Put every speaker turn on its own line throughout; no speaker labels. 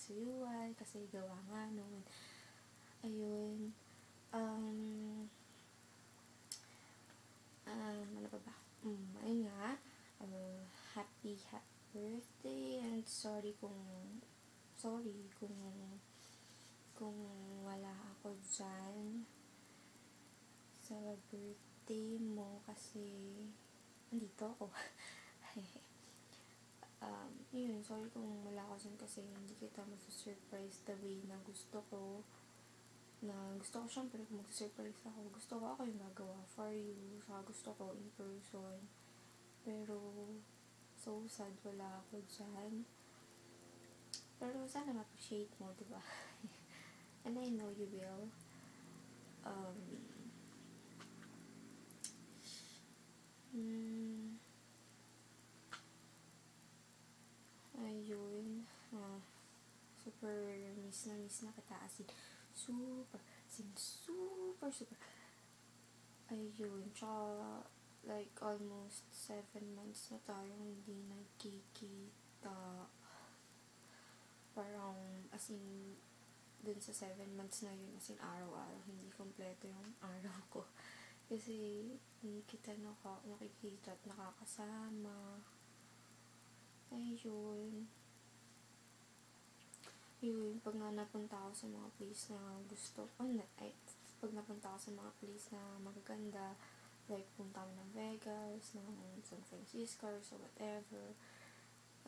pinagsusuyuan kasi gawa nga noon. Ayun. Ano pa ba? Ayun nga. Happy birthday and sorry kung wala ako dyan sa birthday mo kasi nandito ako. Yun, sorry kung wala ako dyan kasi hindi kita mag-surprise the way na gusto ko. Syempre kung mag-surprise ako, gusto ko ako yung gagawa for you, saka gusto ko in person. Pero so sad wala ako dyan. Pero sana ma-appreciate mo, diba? And I know you will. Ayun. Super miss na kita as in super. Ayun. Tsaka like almost 7 months na tayong hindi nagkikita. Parang as in dun sa 7 months na yun, as in araw-araw hindi kompleto yung araw ko kasi hindi kita nakikita at nakakasama. Ayun, pag napunta ako sa mga place na gusto ko, pag napunta ako sa mga place na magaganda, like punta ako ng Vegas, ng San Francisco, or so whatever,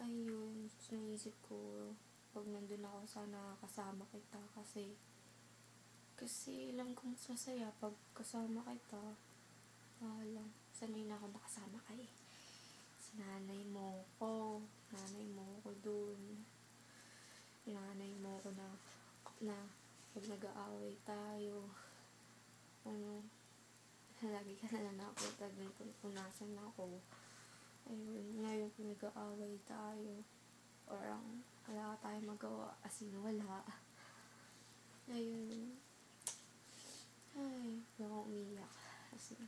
ayun, naisip ko, pag nandun ako, sana kasama kita, kasi alam kong mas masaya pag kasama kita. Sanay na ako nakasama ka eh. Nanay mo ko dun. Nanay mo ko na pag nag-aaway tayo, lagi ka na napunta dun kung nasan ako. Ayun, ngayon kung nag-aaway tayo, or wala tayong magawa, as in wala. Ayun. Ay, baka umiyak. As in.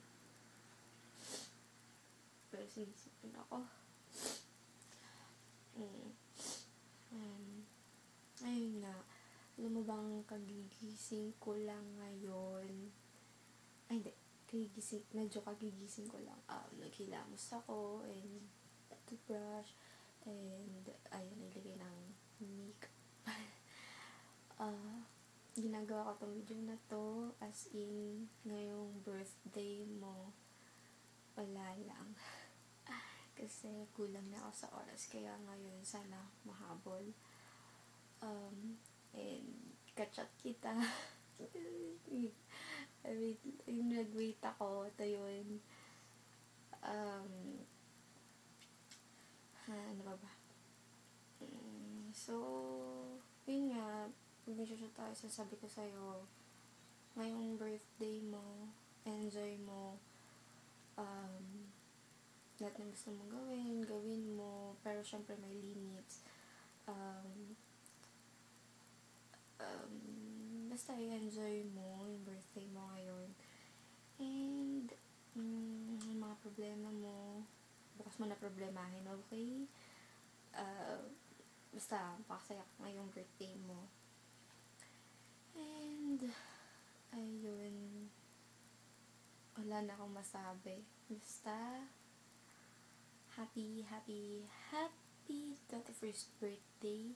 Pero sinisipin ako. Ayun nga. Alam mo bang kagigising ko lang ngayon? Ay, hindi. Medyo kagigising ko lang. Naghilamos ako and toothbrush and ayun, nilagay ng makeup. Ginagawa ko tong video na to as in ngayong birthday mo wala lang. Kasi kulang na ako sa oras, kaya ngayon sana mahabol. And kachat kita. Nag-wait ako. Ito yun. Ano ba? So, yun nga. Pag nag-shoot tayo, sasabi ko sa'yo, ngayong birthday mo, enjoy mo. Lahat ng gusto mong gawin mo. Pero syempre may limits. Basta i-enjoy mo yung birthday mo ngayon. And yung mga problema mo, bukas mo na problemahin, okay? Basta pakasaya ka ngayong birthday mo. And ayun, wala na akong masabi. Basta happy 21st birthday.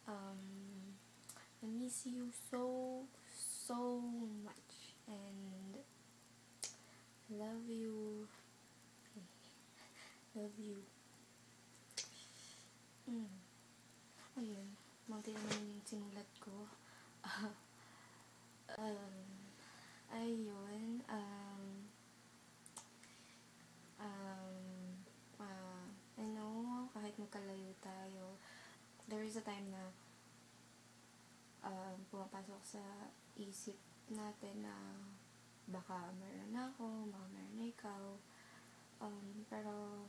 I miss you so much and love you. Ayun, munti naman yung sinulat ko. Ayun, I know, kahit magkalayo tayo, there is a time na pumapasok sa isip natin na baka meron ako, baka meron na ikaw, pero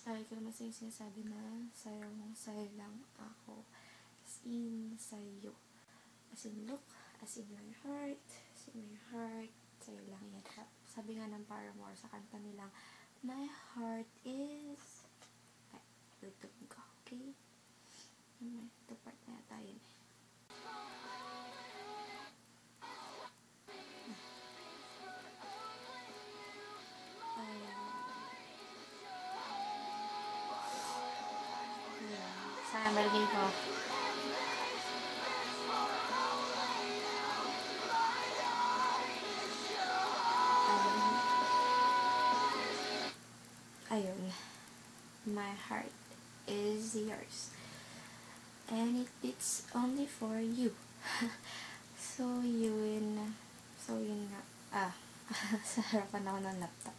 lagi ko naman sa'yo sinasabi na sa'yo lang ako, as in sa'yo, as in look, as in my heart, sa'yo lang yan. Sabi nga ng Paramore sa kanta nilang, my heart is Sana marinig ko. Ayun. My heart is yours. And it beats only for you. So yun nga. Sa harapan ako ng laptop.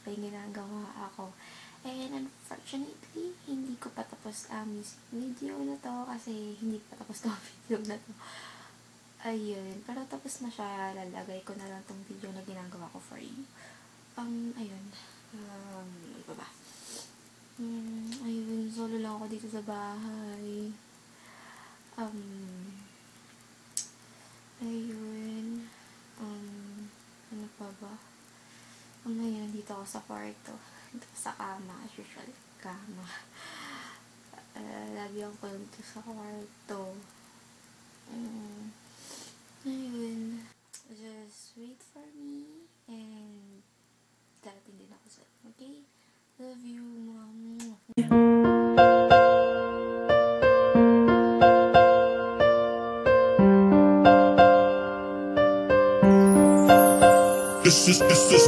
May ginagawa ako. And unfortunately, hindi ko pa tapos ang music video na to kasi hindi pa tapos ang video na to. Ayun. Pero tapos na siya. Lalagay ko na lang tong video na ginagawa ko for you. Ayun. Ano ba ba? Ayun. Solo lang ako dito sa bahay. Ayun. Ano pa ba? Ngayon, dito ako sa kwarto. Dito sa kama, as usual. Kama. Lagi akong kulong sa kwarto. Ayun. Just wait for me. And darating din ako sa okay? Love you, mom.
This is